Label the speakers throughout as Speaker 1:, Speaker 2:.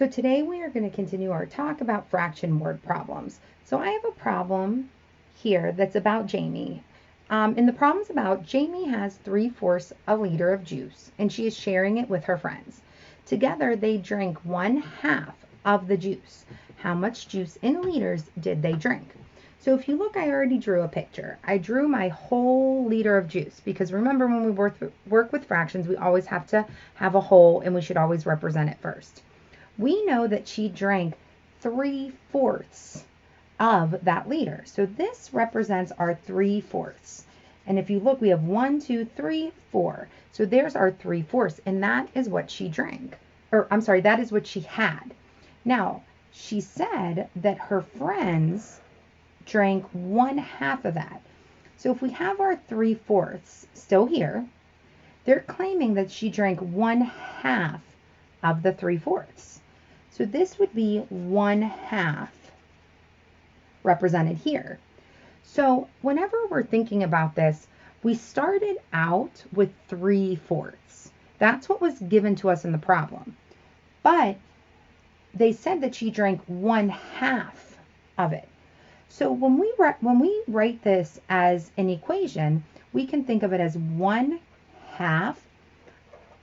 Speaker 1: So today we are going to continue our talk about fraction word problems. So I have a problem here that's about Jamie. And the problem's about Jamie has 3/4 a liter of juice and she is sharing it with her friends. Together they drank 1/2 of the juice. How much juice in liters did they drink? So if you look, I already drew a picture. I drew my whole liter of juice because remember when we work with fractions, we always have to have a whole and we should always represent it first. We know that she drank 3/4 of that liter. So this represents our 3/4. And if you look, we have 1, 2, 3, 4. So there's our 3/4, and that is what she drank. Or I'm sorry, that is what she had. Now, she said that her friends drank 1/2 of that. So if we have our 3/4 still here, they're claiming that she drank 1/2 of the 3/4. So this would be 1/2 represented here. So whenever we're thinking about this, we started out with 3/4. That's what was given to us in the problem. But they said that she drank 1/2 of it. So when we write this as an equation, we can think of it as 1/2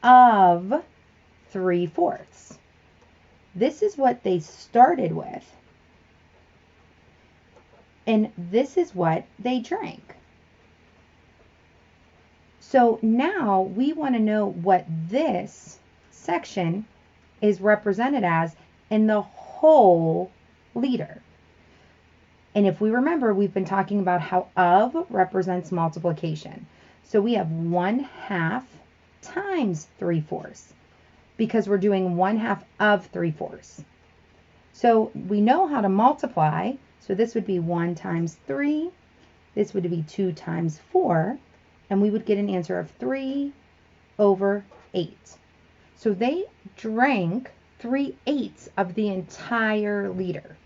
Speaker 1: of 3/4. This is what they started with, and this is what they drank. So now we want to know what this section is represented as in the whole liter. And if we remember, we've been talking about how of represents multiplication. So we have 1/2 times 3/4. Because we're doing 1/2 of 3/4. So we know how to multiply. So this would be 1 times 3. This would be 2 times 4. And we would get an answer of 3/8. So they drank 3/8 of the entire liter.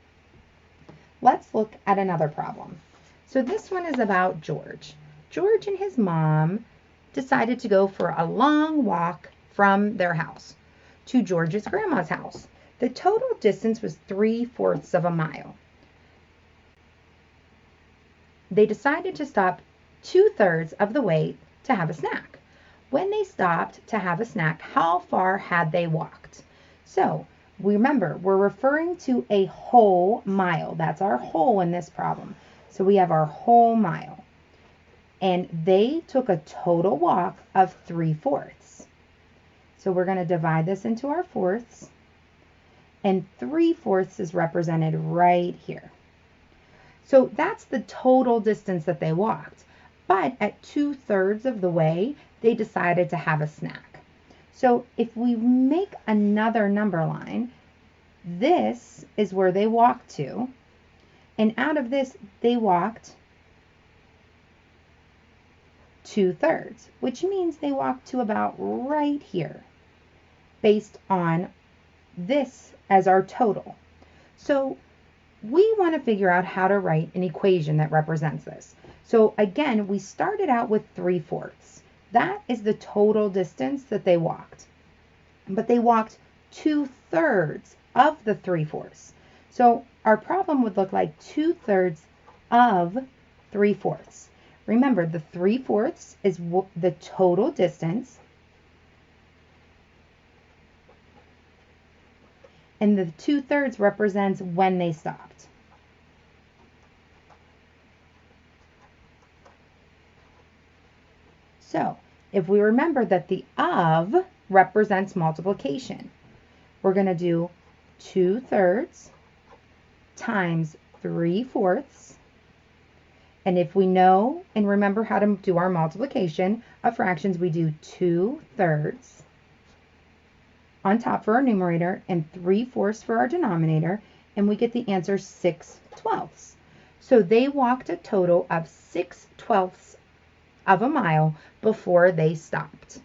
Speaker 1: Let's look at another problem. So this one is about George. George and his mom decided to go for a long walk from their house to George's grandma's house. The total distance was 3/4 of a mile. They decided to stop 2/3 of the way to have a snack. When they stopped to have a snack, how far had they walked? So remember, we're referring to a whole mile. That's our whole in this problem. So we have our whole mile. And they took a total walk of 3/4. So we're going to divide this into our fourths, and 3/4 is represented right here. So that's the total distance that they walked. But at 2/3 of the way, they decided to have a snack. So if we make another number line, this is where they walked to, and out of this, they walked 2/3, which means they walked to about right here, based on this as our total. So we want to figure out how to write an equation that represents this. So again, we started out with 3/4. That is the total distance that they walked. But they walked 2/3 of the 3/4. So our problem would look like 2/3 of 3/4. Remember, the 3/4 is the total distance, and the 2/3 represents when they stopped. So if we remember that the of represents multiplication, we're going to do 2/3 times 3/4. And if we know and remember how to do our multiplication of fractions, we do 2/3 on top for our numerator and 3/4 for our denominator, and we get the answer 6/12. So they walked a total of 6/12 of a mile before they stopped.